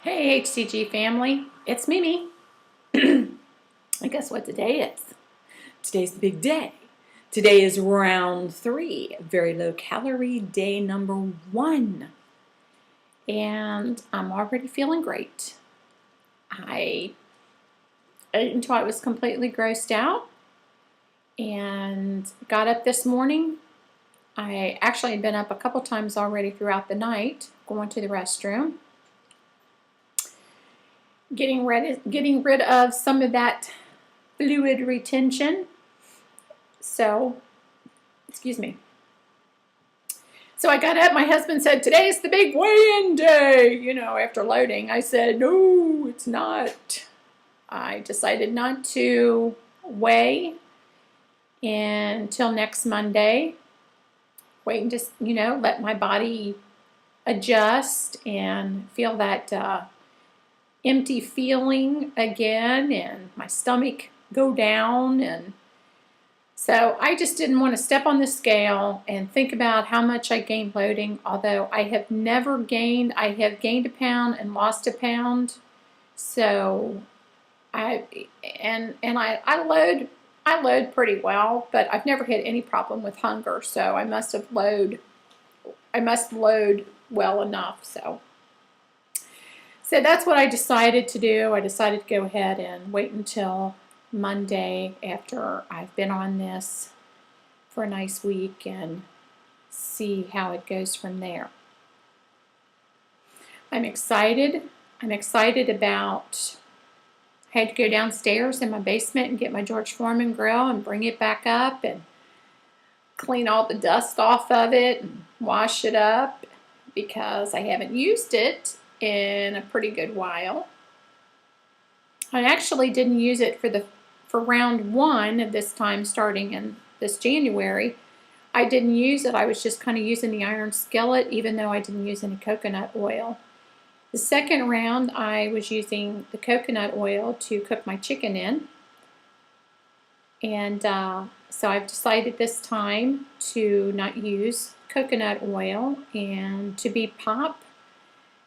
Hey HCG family, it's Mimi. And guess what today is? Today's the big day. Today is round 3, very low calorie day number 1. And I'm already feeling great. I ate until I was completely grossed out and got up this morning. I actually had been up a couple times already throughout the night, going to the restroom, getting rid of some of that fluid retention. So, excuse me. So I got up, my husband said, today's the big weigh-in day, after loading. I said, no, it's not. I decided not to weigh until next Monday. Wait and just, let my body adjust and feel that empty feeling again and my stomach go down. And so I just didn't want to step on the scale and think about how much I gained loading, although I have never gained. I have gained a pound and lost a pound. So I load pretty well, but I've never had any problem with hunger. So I must load well enough. So that's what I decided to do. I decided to go ahead and wait until Monday after I've been on this for a nice week and see how it goes from there. I'm excited. I'm excited about, I had to go downstairs in my basement and get my George Foreman grill and bring it back up and clean all the dust off of it and wash it up because I haven't used it in a pretty good while. I actually didn't use it for round 1 of this time starting in this January. I didn't use it. I was just kind of using the iron skillet, even though I didn't use any coconut oil. The second round, I was using the coconut oil to cook my chicken in. And so I've decided this time to not use coconut oil and to be pop,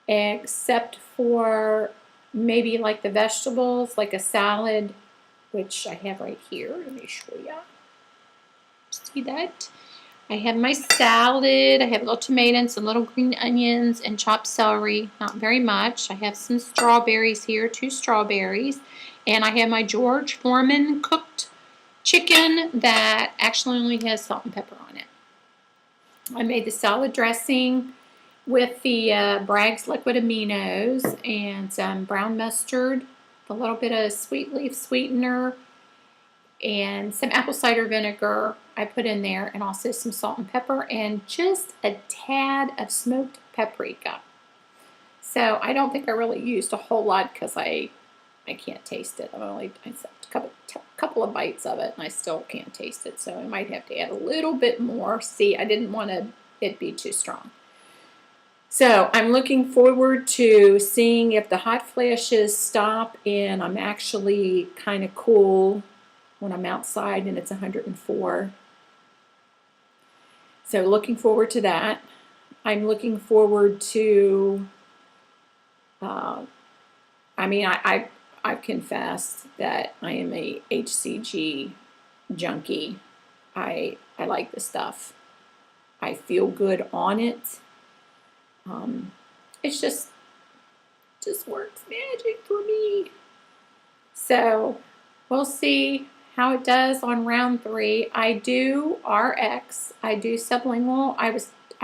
except for maybe like the vegetables, like a salad, which I have right here. Let me show you. See that? I have my salad. I have little tomatoes, some little green onions, and chopped celery. Not very much. I have some strawberries here, 2 strawberries. And I have my George Foreman cooked chicken that actually only has salt and pepper on it. I made the salad dressing with the Bragg's liquid aminos and some brown mustard, a little bit of sweet leaf sweetener, and some apple cider vinegar I put in there, and also some salt and pepper, and just a tad of smoked paprika. So I don't think I really used a whole lot because I can't taste it. I said a couple of bites of it, and I still can't taste it. So I might have to add a little bit more. See, I didn't want it be too strong. So I'm looking forward to seeing if the hot flashes stop and I'm actually kind of cool when I'm outside and it's 104. So looking forward to that. I'm looking forward to, I've confessed that I am a HCG junkie. I like the stuff. I feel good on it. It just works magic for me. So we'll see how it does on round 3. I do RX. I do sublingual. I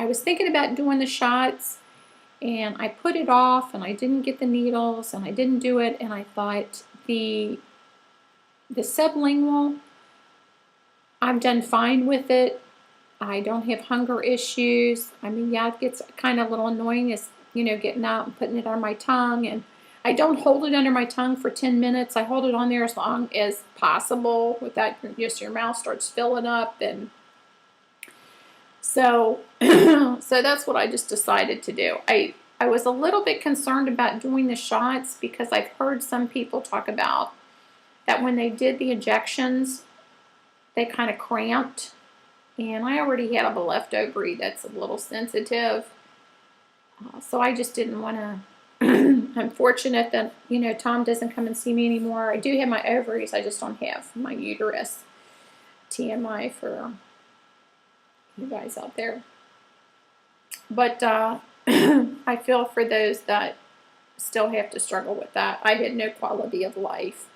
was thinking about doing the shots, and I put it off, and I didn't get the needles, and I didn't do it. And I thought the sublingual, I've done fine with it. I don't have hunger issues. I mean, yeah, it gets kind of a little annoying as, getting out and putting it on my tongue. And I don't hold it under my tongue for 10 minutes. I hold it on there as long as possible without just your mouth starts filling up. And so, so that's what I just decided to do. I was a little bit concerned about doing the shots because I've heard some people talk about that when they did the injections, they kind of cramped. And I already have a leftover that's a little sensitive. So I just didn't want to I'm fortunate that, you know, Tom doesn't come and see me anymore. I do have my ovaries. I just don't have my uterus. TMI for you guys out there. But I feel for those that still have to struggle with that. I had no quality of life.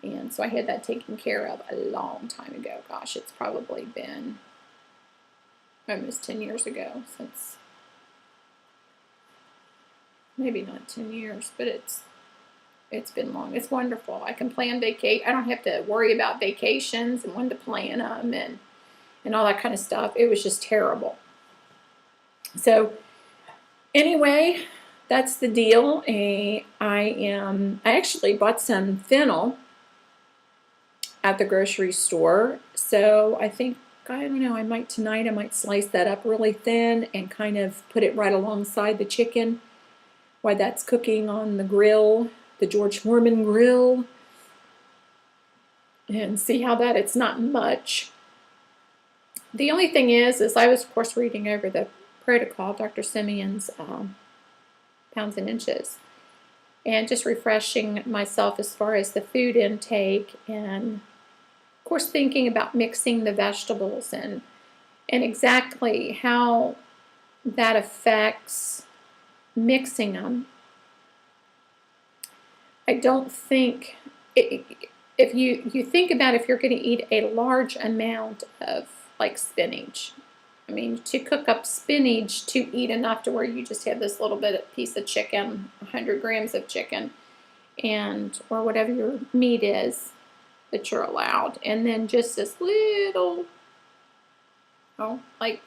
And so I had that taken care of a long time ago. Gosh, it's probably been almost 10 years ago since, maybe not 10 years, but it's been long. It's wonderful. I can plan vacation. I don't have to worry about vacations and when to plan them and all that kind of stuff. It was just terrible. So anyway, that's the deal. I actually bought some fennel at the grocery store. So I think, I don't know, I might slice that up really thin and kind of put it right alongside the chicken while that's cooking on the grill, the George Foreman grill, and see how that, it's not much. The only thing is I was, of course, reading over the protocol, Dr. Simeon's pounds and inches, and just refreshing myself as far as the food intake, and of course thinking about mixing the vegetables and exactly how that affects mixing them. I don't think, if you think about if you're going to eat a large amount of like spinach, I mean, to cook up spinach to eat enough to where you just have this little piece of chicken, 100 grams of chicken, and or whatever your meat is that you're allowed, and then just this little, oh, like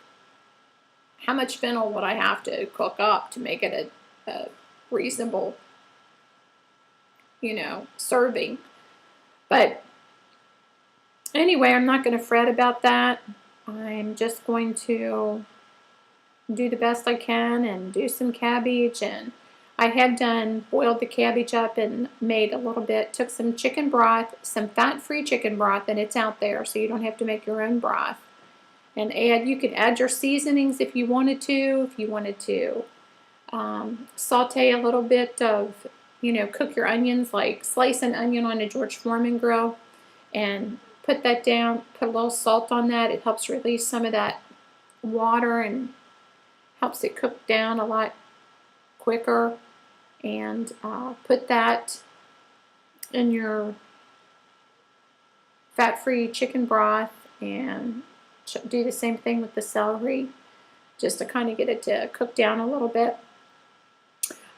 how much fennel would I have to cook up to make it a reasonable, you know, serving? But anyway, I'm not going to fret about that. I'm just going to do the best I can and do some cabbage. And I have boiled the cabbage up and made a little bit, took some chicken broth, some fat-free chicken broth, and it's out there, so you don't have to make your own broth. And you could add your seasonings if you wanted to. If you wanted to saute a little bit of, you know, cook your onions, like slice an onion on a George Foreman grill and put that down, put a little salt on that. It helps release some of that water and helps it cook down a lot quicker. And put that in your fat-free chicken broth and do the same thing with the celery, just to kind of get it to cook down a little bit.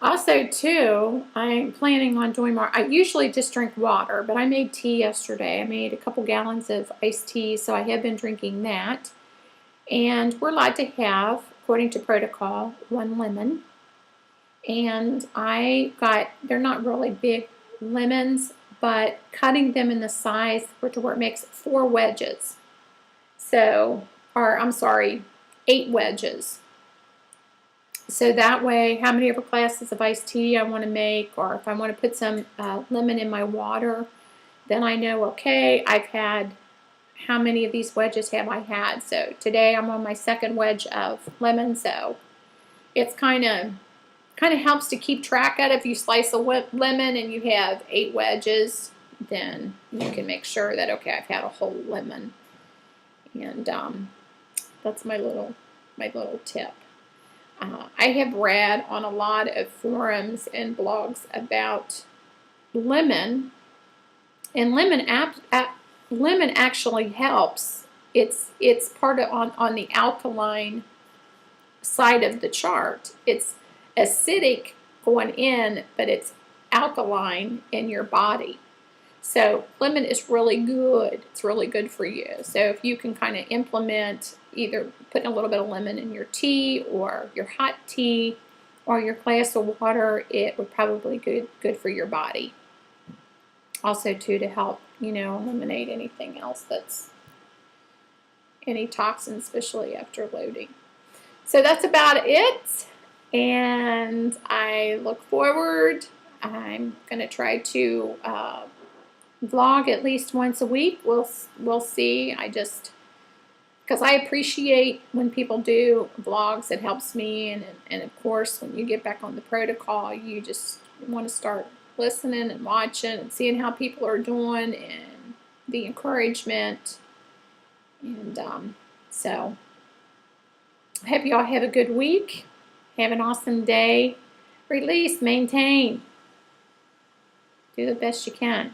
Also, too, I'm planning on doing more. I usually just drink water, but I made tea yesterday. I made a couple gallons of iced tea, so I have been drinking that. And we're allowed to have, according to protocol, 1 lemon. And they're not really big lemons, but cutting them in the size to where it makes 4 wedges. So, or I'm sorry, 8 wedges. So that way, how many ever glasses of iced tea I want to make, or if I want to put some lemon in my water, then I know, okay, I've had, how many of these wedges have I had? So today I'm on my 2nd wedge of lemon, so it's kind of helps to keep track of it. If you slice a lemon and you have 8 wedges, then you can make sure that, okay, I've had a whole lemon. And that's my little tip. I have read on a lot of forums and blogs about lemon, and lemon actually helps. It's part of on the alkaline side of the chart. It's acidic going in, but it's alkaline in your body. So lemon is really good. It's really good for you. So if you can kind of implement either putting a little bit of lemon in your tea or your hot tea or your glass of water, it would probably be good for your body. Also, too, to help, you know, eliminate anything else that's any toxins, especially after loading. So that's about it. And I look forward. I'm going to try to vlog at least once a week. We'll see. because I appreciate when people do vlogs. It helps me, and of course, when you get back on the protocol, you just want to start listening and watching and seeing how people are doing and the encouragement. And so I hope y'all have a good week. Have an awesome day. Release, maintain. Do the best you can.